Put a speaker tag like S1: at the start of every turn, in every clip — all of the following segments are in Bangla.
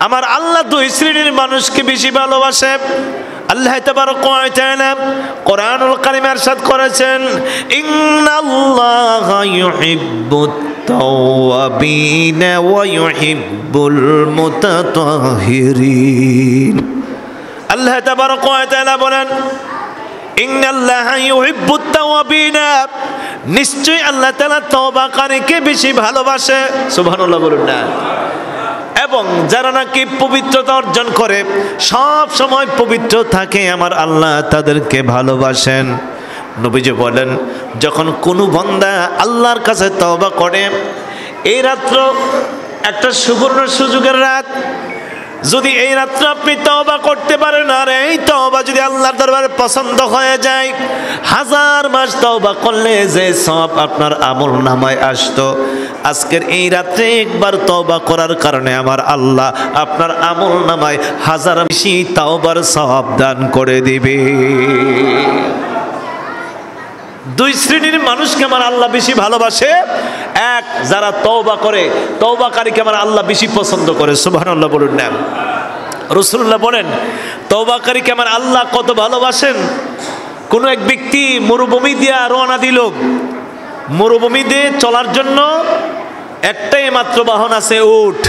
S1: আমার আল্লাহ দুই শ্রেণীর মানুষকে বেশি ভালোবাসে। আল্লাহ তাবারক ওয়া তাআলা কোরআনুল কারীমে ইরশাদ করেছেন, ইন্নাল্লাহা ইউহিব্বুত তাওয়াবিনা ওয়া ইউহিব্বুল মুতাতাহহিরিন। আল্লাহ তাবারক ওয়া তাআলা বলেন, ইন্নাল্লাহা ইউহিব্বুত তাওয়াবিনা, নিশ্চয়ই আল্লাহ তাআলা তওবাকারীকে বেশি ভালোবাসে। সুবহানাল্লাহ বলুন না। এবং যারা নাকি পবিত্রতা অর্জন করে, সব সময় পবিত্র থাকে, আমার আল্লাহ তাদেরকে ভালোবাসেন। নবীজি বলেন, যখন কোনো বান্দা আল্লাহর কাছে তওবা করে, এই রাত্র একটা সুবর্ণ সুযোগের রাত, যদি এই রাত্রে আপনি তওবা করতে পারেন আর এই তওবা যদি আল্লাহর দরবারে পছন্দ হয়ে যায়, 1000 মাস তওবা করলে যে সওয়াব আপনার আমলনামায় আসতো, আজকের এই রাত্রে একবার তওবা করার কারণে আমার আল্লাহ আপনার আমলনামায় 1000 বেশি তওবার সওয়াব দান করে দিবে। দুই শ্রেণীর মানুষকে আমার আল্লাহ বেশি ভালোবাসে। এক, যারা তওবা করে, তওবাকারীকে আমার আল্লাহ বেশি পছন্দ করে। সুবহানাল্লাহ বলুন না। রাসূলুল্লাহ বলেন, তওবাকারীকে আমার আল্লাহ কত ভালোবাসেন। কোন এক ব্যক্তি মরুভূমি দিয়ে রওনা দিল, মরুভূমি দিয়ে চলার জন্য একটাই মাত্র বাহন আছে, উট।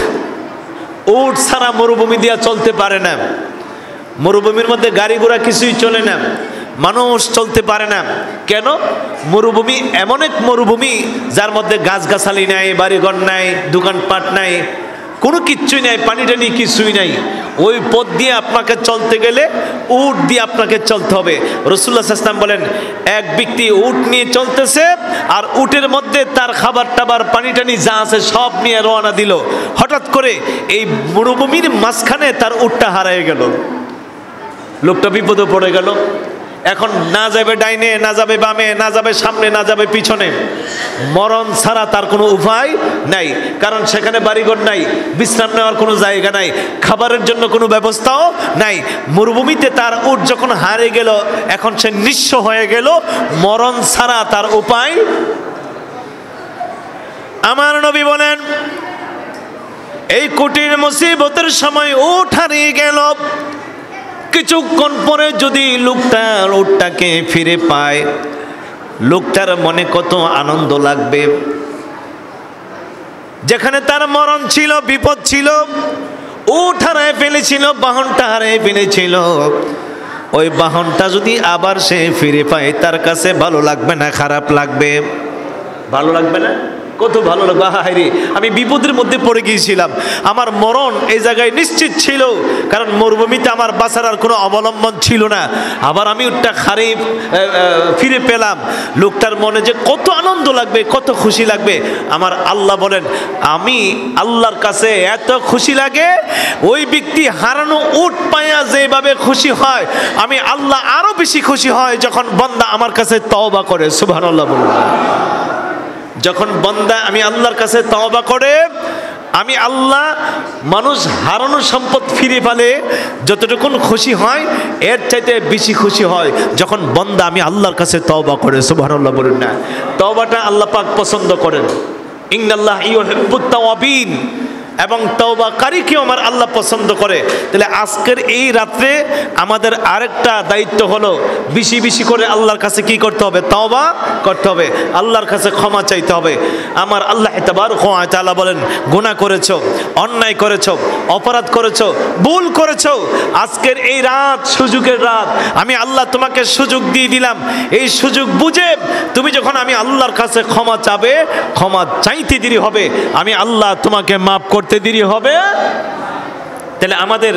S1: উট ছাড়া মরুভূমি দিয়ে চলতে পারে না। মরুভূমির মধ্যে গাড়ি ঘোড়া কিছুই চলে না, মানুষ চলতে পারে না। কেন? মরুভূমি এমন এক মরুভূমি যার মধ্যে গাছগাছালি নাই, বাড়িঘর নাই, দোকানপাট নাই, কোনো কিচ্ছুই নাই, পানি টানি কিছুই নাই। ওই পথ দিয়ে আপনাকে চলতে গেলে উট দিয়ে আপনাকে চলতে হবে। রাসূলুল্লাহ সাল্লাল্লাহু আলাইহি ওয়াসাল্লাম বলেন, এক ব্যক্তি উট নিয়ে চলতেছে আর উটের মধ্যে তার খাবার টাবার পানি টানি যা আছে সব নিয়ে রওনা দিল। হঠাৎ করে এই মরুভূমির মাঝখানে তার উটটা হারিয়ে গেল। লোকটা বিপদে পড়ে গেল। এখন না যাবে ডাইনে, না যাবে বামে, না যাবে সামনে, না যাবে পিছনে, মরণ ছাড়া তার কোনো উপায় নাই। কারণ সেখানে বাড়িঘর নাই, বিশ্রাম নেওয়ার কোনো জায়গা নাই, খাবারের জন্য কোনো ব্যবস্থাও নাই। মরুভূমিতে তার উট যখন হারিয়ে গেল, এখন সে নিঃস্ব হয়ে গেল, মরণ ছাড়া তার উপায়। আমার নবী বলেন, এই কঠিন মুসিবতের সময় উট হারিয়ে গেল, কিছুক্ষণ পরে যদি লোকটা উটটাকে ফিরে পায়, লোকটার মনে কত আনন্দ লাগবে। যেখানে তার মরণ ছিল, বিপদ ছিল, উট হারিয়ে ফেলেছিল, বাহনটা হারিয়ে ফেলেছিল, ওই বাহনটা যদি আবার সে ফিরে পায়, তার কাছে ভালো লাগবে না খারাপ লাগবে? ভালো লাগবে না? কত ভালো লাগবে। হায়রে, আমি বিপদের মধ্যে পড়ে গিয়েছিলাম, আমার মরণ এই জায়গায় নিশ্চিত ছিল, কারণ মরুভূমিতে আমার বাঁচার আর কোনো অবলম্বন ছিল না। আবার আমি ওটা ফিরে পেলাম, লোকটার মনে যে কত আনন্দ লাগবে, কত খুশি লাগবে। আমার আল্লাহ বলেন, আমি আল্লাহর কাছে এত খুশি লাগে, ওই ব্যক্তি হারানো উট পায়া যেভাবে খুশি হয়, আমি আল্লাহ আরো বেশি খুশি হয় যখন বান্দা আমার কাছে তওবা করে। সুবহানাল্লাহ বলুন। যখন বান্দা আমি আল্লাহর কাছে তওবা করে, আমি আল্লাহ মানুষ হারানো সম্পদ ফিরে পেলে যতটুকুন খুশি হয়, এর চাইতে বেশি খুশি হয় যখন বান্দা আমি আল্লাহর কাছে তওবা করে। সুবহানাল্লাহ বলুন না। তওবাটা আল্লাহ পাক পছন্দ করেন। ইন্নাল্লাহা ইউহিব্বুত তাওয়াবিন, এবং তওবাকারীকেও আমার আল্লাহ পছন্দ করে। তাহলে আজকের এই রাত্রে আমাদের আরেকটা দায়িত্ব হলো, বেশি বেশি করে আল্লাহর কাছে কি করতে হবে? তওবা করতে হবে, আল্লাহর কাছে ক্ষমা চাইতে হবে। আমার আল্লাহ তাবারক ওয়া তাআলা বলেন, গুনাহ করেছো, অন্যায় করেছো, অপরাধ করেছো, ভুল করেছো, আজকের এই রাত সুযোগের রাত, আমি আল্লাহ তোমাকে সুযোগ দিয়ে দিলাম। এই সুযোগ বুঝে তুমি যখন আমি আল্লাহর কাছে ক্ষমা চাবে, ক্ষমা চাইতে দেরি হবে, আমি আল্লাহ তোমাকে মাফ করতে দেরি হবে। তাহলে আমাদের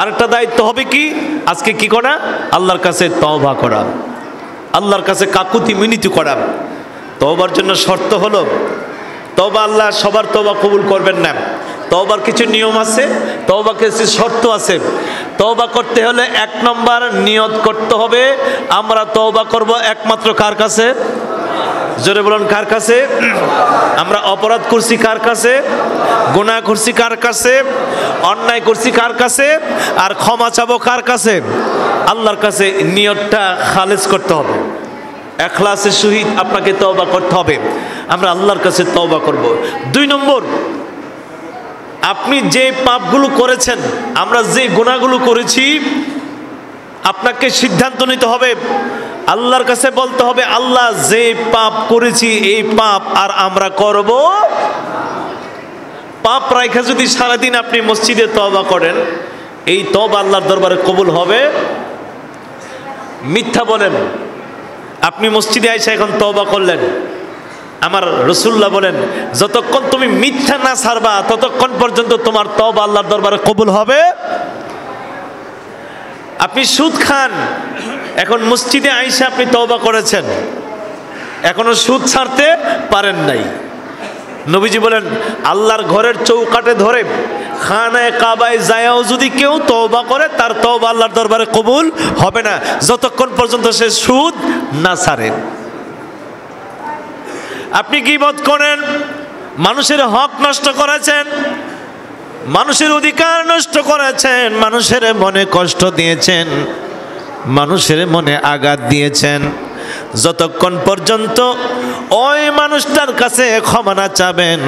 S1: আরেকটা দায়িত্ব হবে কি? আজকে কি করা? আল্লাহর কাছে তওবা করা, আল্লাহর কাছে কাকুতি মিনতি করা। তওবার জন্য শর্ত হলো, তওবা আল্লাহ সবার তওবা কবুল করবেন না। তওবার কিছু নিয়ম আছে, তওবার কিছু শর্ত আছে। তওবা করতে হলে 1 নম্বর নিয়ত করতে হবে, আমরা তওবা করব একমাত্র কার কাছে? জোরে বলুন, কার কাছে? আমরা অপরাধ করছি কার কাছে? গুনাহ করছি কার কাছে? অন্যায় করছি কার কাছে? আর ক্ষমা চাবো কার কাছে? আল্লাহর কাছে। নিয়তটা খালেস করতে হবে, ইখলাসের সহিত আপনাকে তওবা করতে হবে। আমরা আল্লাহর কাছে তওবা করব। 2 নম্বর, আপনি যে পাপগুলো করেছেন, আমরা যে গুনাহগুলো করেছি, আপনাকে সিদ্ধান্ত নিতে হবে, আল্লাহর কাছে বলতে হবে, আল্লাহ যে পাপ করেছি এই পাপ আর আমরা করব। পাপ রাখা যদি সারাদিন আপনি মসজিদে তওবা করেন, এই তওবা আল্লাহর দরবারে কবুল হবে? মিথ্যা বলেন, আপনি মসজিদে আইসা এখন তওবা করলেন, আমার রাসূলুল্লাহ বলেন যতক্ষণ তুমি মিথ্যা না ছাড়বা ততক্ষণ পর্যন্ত তোমার তওবা আল্লাহর দরবারে কবুল হবে। আপনি সুদ খান, এখন মসজিদে আইসা আপনি তওবা করেছেন, এখনো সুদ ছাড়তে পারেন নাই। নবীজি বলেন আল্লাহর ঘরের চৌকাঠে ধরে খানায়ে কাবায় যায়ও যদি কেউ তওবা করে, তার তওবা আল্লাহর দরবারে কবুল হবে না যতক্ষণ পর্যন্ত সে সুদ না ছাড়ে। আপনি গীবত করেন, মানুষের হক নষ্ট করেছেন, মানুষের অধিকার নষ্ট করেছেন, মানুষের মনে কষ্ট দিয়েছেন, মানুষের মনে আঘাত দিয়েছেন, যতক্ষণ পর্যন্ত ওই মানুষটার কাছে ক্ষমা না চাবেন,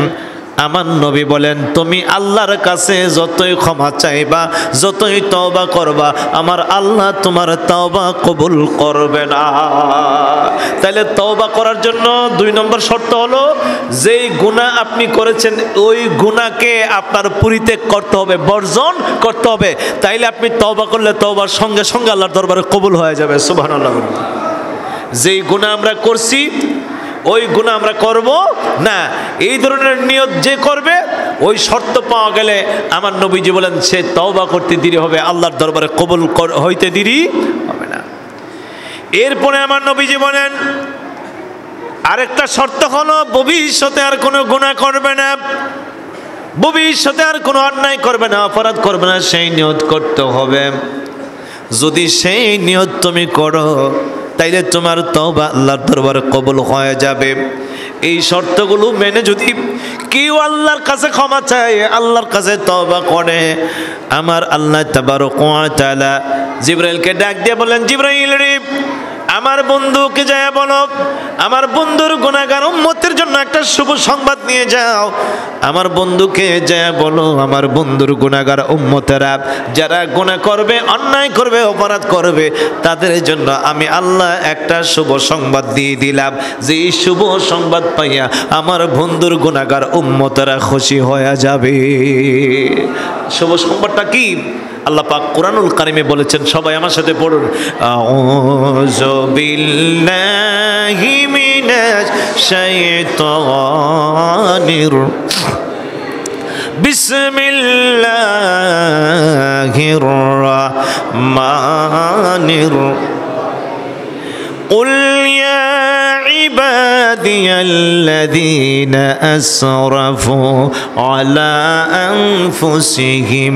S1: আমার নবী বলেন তুমি আল্লাহর কাছে যতই ক্ষমা চাইবা, যতই তওবা করবা, আমার আল্লাহ তোমার তওবা কবুল করবে না। তাহলে তওবা করার জন্য 2 নম্বর শর্ত হলো, যেই গুনাহ আপনি করেছেন ওই গুনাহকে আপনার পরিত্যাগ করতে হবে, বর্জন করতে হবে। তাইলে আপনি তওবা করলে তওবার সঙ্গে সঙ্গে আল্লাহর দরবারে কবুল হয়ে যাবে। সুবহানাল্লাহ। যেই গুনাহ আমরা করছি ওই গুনাহ আমরা করব না, এই ধরনের নিয়ত যে করবে, ওই শর্ত পাওয়া গেলে আমার নবীজি বলেন সে তওবা করতে দেরি হবে, আল্লাহর দরবারে কবুল হইতে দেরি হবে না। এরপরে আমার নবীজি বলেন আরেকটা শর্ত হলো ভবিষ্যতে আর কোনো গুনাহ করবে না, ভবিষ্যতে আর কোনো অন্যায় করবে না, অপরাধ করবে না, সেই নিয়ত করতে হবে। যদি সেই নিয়ত তুমি করো তাইলে তোমার তওবা আল্লাহর দরবারে কবুল হয়ে যাবে। এই শর্তগুলো মেনে যদি কেউ আল্লাহর কাছে ক্ষমা চায়, আল্লাহর কাছে তওবা করে, আমার আল্লাহ তাবারক ওয়া তাআলা জিবরাইলকে ডাক দিয়ে বলেন, জিবরাইল রে আমার বন্ধুকে যায় বলো, আমার বন্ধুর গুনাহগার উম্মতের জন্য একটা শুভ সংবাদ নিয়ে যাও। আমার বন্ধুকে যায় বলো, আমার বন্ধুর গুনাহগার উম্মতেরা যারা গুনাহ করবে, অন্যায় করবে, অপরাধ করবে, তাদের জন্য আমি আল্লাহ একটা শুভ সংবাদ দিয়ে দিলাম, যে এই শুভ সংবাদ পাইয়া আমার বন্ধুর গুনাহগার উম্মতেরা খুশি হয়ে যাবে। শুভ সংবাদটা কি? আল্লাহ পাক কুরআনুল কারিমে বলেছেন, সবাই আমার সাথে পড়ুন, আউযু বিল্লাহি মিনাশ শাইতানির বিসমিল্লাহির রাহমানির قل يا عبادي الذين أسرفوا على أنفسهم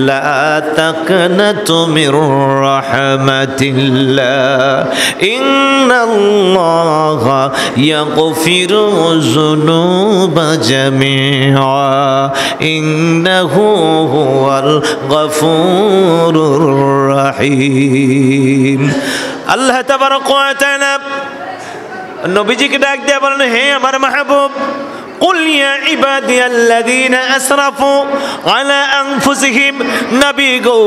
S1: لا تقنطوا من رحمة الله إن الله يغفر الذنوب جميعا إنه هو الغفور الرحيم। আল্লাহ তাবারক ওয়া তাআলা নবীজিকে ডাক দিয়ে বলেন, হে আমার মাহবুব, কুল ইয়া ইবাদিয়াল্লাযীনা আসরাফু আলা আনফুসিহিম, নবী গো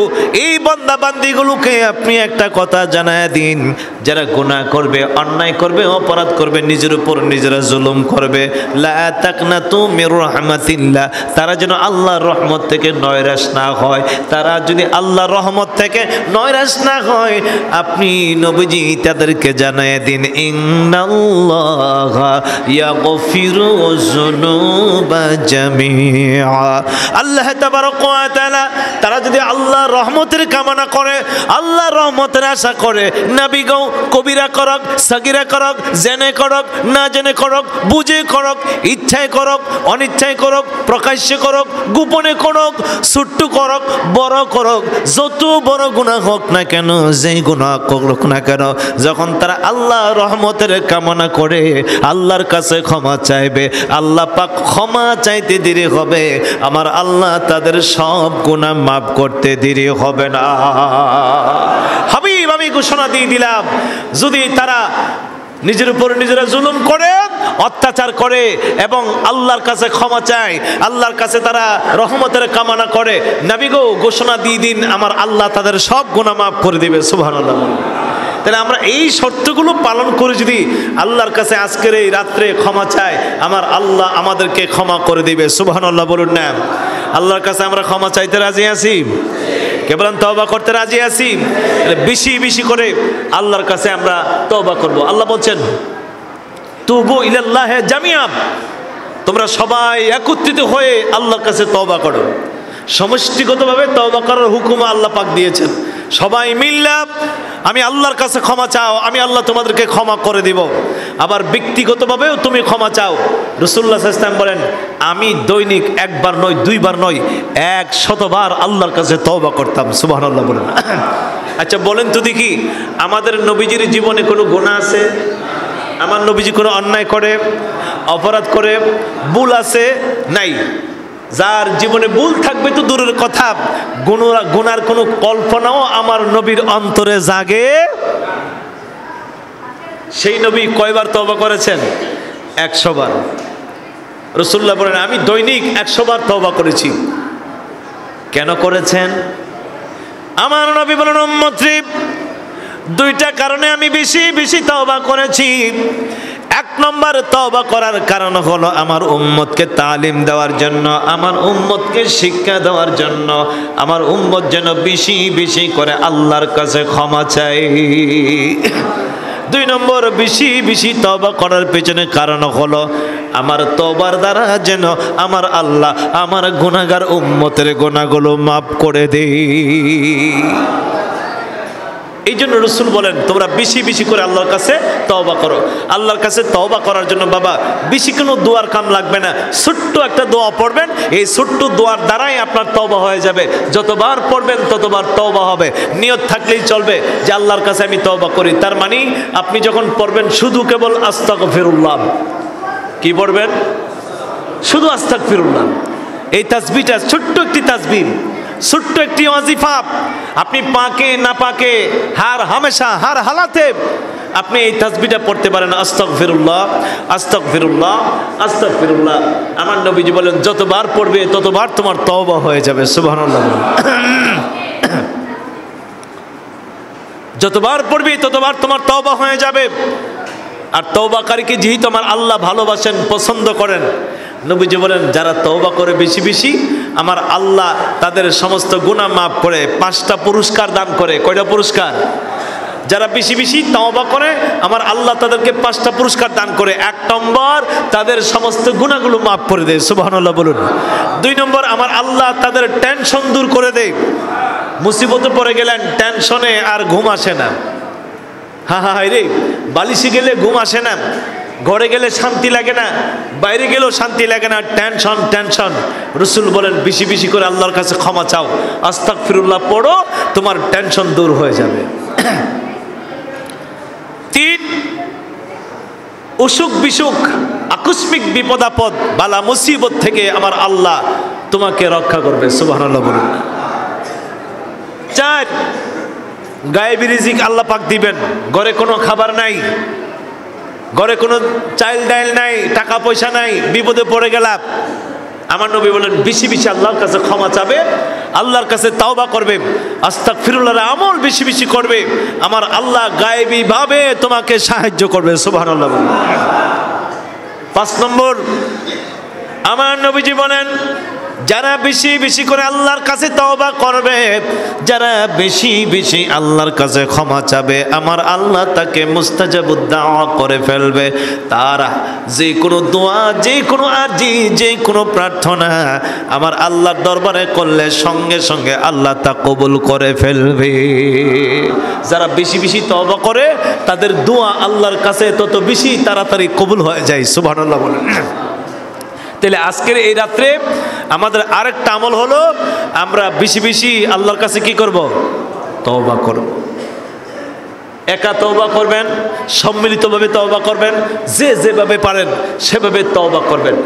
S1: এই বান্দা বান্দীগুলোকে আপনি একটা কথা জানায় দিন, যারা গুনাহ করবে, অন্যায় করবে, অপরাধ করবে, নিজের উপর নিজেরা জুলুম করবে, লা তাকনাতু মির রাহমাতিল্লাহ, তারা যেন আল্লাহর রহমত থেকে নয়রাশ না হয়, তারা যদি আল্লাহর রহমত থেকে নয়রাশ না হয়, আপনি নবীজি তাদেরকে জানায় দিন, ইন্নাল্লাহা ইয়াগফিরু যুনুবা জামিআ। আল্লাহ তাবারক ওয়া তাআলা তারা যদি আল্লাহর রহমতের কামনা করে, আল্লাহর রহমতের আশা করে, নবী গো কবিরা করক, সাগীরা করক, জেনে করক, না জেনে করক, বুঝে করক, ইচ্ছায় করক, অনিচ্ছায় করক, প্রকাশ্যে করক, গোপনে করক, ছোট্ট করক, বড় করক, যত বড় গুনাহ হোক না কেন, যেই গুনাহ করুক না কেন, যখন তারা আল্লাহর রহমতের কামনা করে আল্লাহর কাছে ক্ষমা চাইবে, আল্লাহ পাক ক্ষমা চাইতে দেরি হবে, আমার আল্লাহ তাদের সব গুনাহ মাফ করতে দেরি হবে না। হাবিব আমি ঘোষণা দিয়ে দিলাম, যদি তারা নিজের উপর নিজেরা জুলুম করে, অত্যাচার করে এবং আল্লাহর কাছে ক্ষমা চায়, আল্লাহর কাছে তারা রহমতের কামনা করে। নবী গো ঘোষণা দিয়ে দিন, আমার আল্লাহ তাদের সব গুনাহ মাফ করে দিবে। সুবহানাল্লাহ। তাহলে আমরা এই শর্তগুলো পালন করে যদি আল্লাহর কাছে আজকের এই রাত্রে ক্ষমা চাই, আমার আল্লাহ আমাদেরকে ক্ষমা করে দিবে। সুবহানাল্লাহ বলুন না। আল্লাহর কাছে আমরা ক্ষমা চাইতে রাজি আছি, কেবল তওবা করতে রাজি আছি। বেশি বেশি করে আল্লাহর কাছে আমরা তওবা করব। আল্লাহ বলছেন তুবু ইলাল্লাহি জামিআ, তোমরা সবাই একত্রিত হয়ে আল্লাহর কাছে তওবা করো। সমষ্টিগতভাবে তওবা করার হুকুম আল্লাহ পাক দিয়েছেন। সবাই মিল্লা আমি আল্লাহর কাছে ক্ষমা চাও, আমি আল্লাহ তোমাদেরকে ক্ষমা করে দিব। আবার ব্যক্তিগতভাবেও তুমি ক্ষমা চাও। রাসূলুল্লাহ সাল্লাল্লাহু আলাইহি ওয়াসাল্লাম বলেন আমি দৈনিক একবার নয়, দুইবার নয়, 100 বার আল্লাহর কাছে তওবা করতাম। সুবহানাল্লাহ বলেন। আচ্ছা বলেন তো দেখি, আমাদের নবীজির জীবনে কোনো গুনাহ আছে? আমার নবীজি কোনো অন্যায় করে, অপরাধ করে, ভুল আছে? নাই। যার জীবনে ভুল থাকবে তো দূরের কথা, গুনার কোনো কল্পনাও আমার নবীর অন্তরে জাগে। সেই নবী কয়বার তওবা করেছেন? 100 বার। রাসূলুল্লাহ বলেন আমি দৈনিক 100 বার তওবা করেছি। কেন করেছেন? আমার নবী বলেন উম্মতরে দুইটা কারণে আমি বেশি বেশি তওবা করেছি। 1 নম্বর তওবা করার কারণ হলো আমার উম্মতকে তালিম দেওয়ার জন্য, আমার উম্মতকে শিক্ষা দেওয়ার জন্য, আমার উম্মত যেন বেশি বেশি করে আল্লাহর কাছে ক্ষমা চায়। 2 নম্বর বেশি বেশি তওবা করার পেছনে কারণ হলো আমার তওবার দ্বারা যেন আমার আল্লাহ আমার গুনাহগার উম্মতের গুনাহগুলো মাফ করে দেয়। এই জন্য রাসূল বলেন তোমরা বেশি বেশি করে আল্লাহর কাছে তওবা করো। আল্লাহর কাছে তওবা করার জন্য বাবা বেশি কোনো দোয়ার কাম লাগবে না, ছোট্ট একটা দোয়া পড়বেন, এই ছোট্ট দোয়ার দ্বারাই আপনার তওবা হয়ে যাবে। যতবার পড়বেন ততবার তওবা হবে। নিয়ত থাকলেই চলবে যে আল্লাহর কাছে আমি তওবা করি। তার মানে আপনি যখন পড়বেন শুধু কেবল আস্তাগফিরুল্লাহ, কি পড়বেন? শুধু আস্তাগফিরুল্লাহ। এই তাসবিহটা ছোট্ট একটি তাসবিহ, ছোট্ট একটি ওয়াজিফা। আপনি পাকে না পাকে হার হামেশা হার হালাতে আপনি এই তাসবিহটা পড়তে পারেন, আস্তাগফিরুল্লাহ আস্তাগফিরুল্লাহ আস্তাগফিরুল্লাহ। আমার নবীজি বলেন যতবার পড়বে ততবার তোমার তওবা হয়ে যাবে। সুবহানাল্লাহ। যতবার পড়বে ততবার তোমার তওবা হয়ে যাবে। আর তওবাকারীকে যেহেতু আমার আল্লাহ ভালোবাসেন, পছন্দ করেন, নবীজি বলেন যারা তওবা করে বেশি বেশি আমার আল্লাহ তাদের সমস্ত গুনাহ মাফ করে 5টা পুরস্কার দান করে। কয়টা পুরস্কার? যারা বেশি বেশি তওবা করে আমার আল্লাহ তাদেরকে 5টা পুরস্কার দান করে। 1 নম্বর তাদের সমস্ত গুনাহগুলো মাফ করে দেয়। সুবহানাল্লাহ বলুন। 2 নম্বর আমার আল্লাহ তাদের টেনশন দূর করে দেয়। মুসিবতে পড়ে গেলেন, টেনশনে আর ঘুম আসে না। হায় রে, বালিশে গেলে ঘুম আসে না, ঘরে গেলে শান্তি লাগে না, বাইরে গেলেও শান্তি লাগে না, টেনশন টেনশন। রাসূল বলেন বেশি বেশি করে আল্লাহর কাছে ক্ষমা চাও, আস্তাগফিরুল্লাহ পড়ো, তোমার টেনশন দূর হয়ে যাবে। 3 অসুখ বিসুখ, আকস্মিক বিপদ আপদ, বালা মুসিবত থেকে আমার আল্লাহ তোমাকে রক্ষা করবে। সুবহানাল্লাহ বলুন। 4 গায়েবী রিজিক আল্লাহ পাক দিবেন। ঘরে কোনো খাবার নাই, ঘরে কোনো চাইল ডাইল নাই, টাকা পয়সা নাই, বিপদে পড়ে গেলাম, আমার নবী বলেন বেশি বেশি আল্লাহর কাছে ক্ষমা চাবে, আল্লাহর কাছে তাওবা করবে, আস্তাগফিরুল্লাহর আমল বেশি বেশি করবে, আমার আল্লাহ গায়েবী ভাবে তোমাকে সাহায্য করবে। সুবহানাল্লাহ। 5 নম্বর আমার নবীজি বলেন যারা বেশি বেশি করে আল্লাহর কাছে তওবা করবে, যারা বেশি বেশি আল্লাহর কাছে ক্ষমা চাবে, আমার আল্লাহ তাকে মুস্তাজাবুদ দাওয়া করে ফেলবে। তারা যে কোনো দোয়া, যে কোনো আরজি, যে কোনো প্রার্থনা আমার আল্লাহর দরবারে করলে সঙ্গে সঙ্গে আল্লাহ তা কবুল করে ফেলবে। যারা বেশি বেশি তওবা করে তাদের দোয়া আল্লাহর কাছে তত বেশি তাড়াতাড়ি কবুল হয়ে যায়। সুবহানাল্লাহ বলেন। তাহলে আজকের এই রাত্রে আমাদের আরেকটা আমল হলো আমরা বেশি বেশি আল্লাহর কাছে কি করব? তওবা করব। একা তওবা করবেন, সম্মিলিতভাবে তওবা করবেন, যে যেভাবে পারেন সেভাবে তওবা করবেন।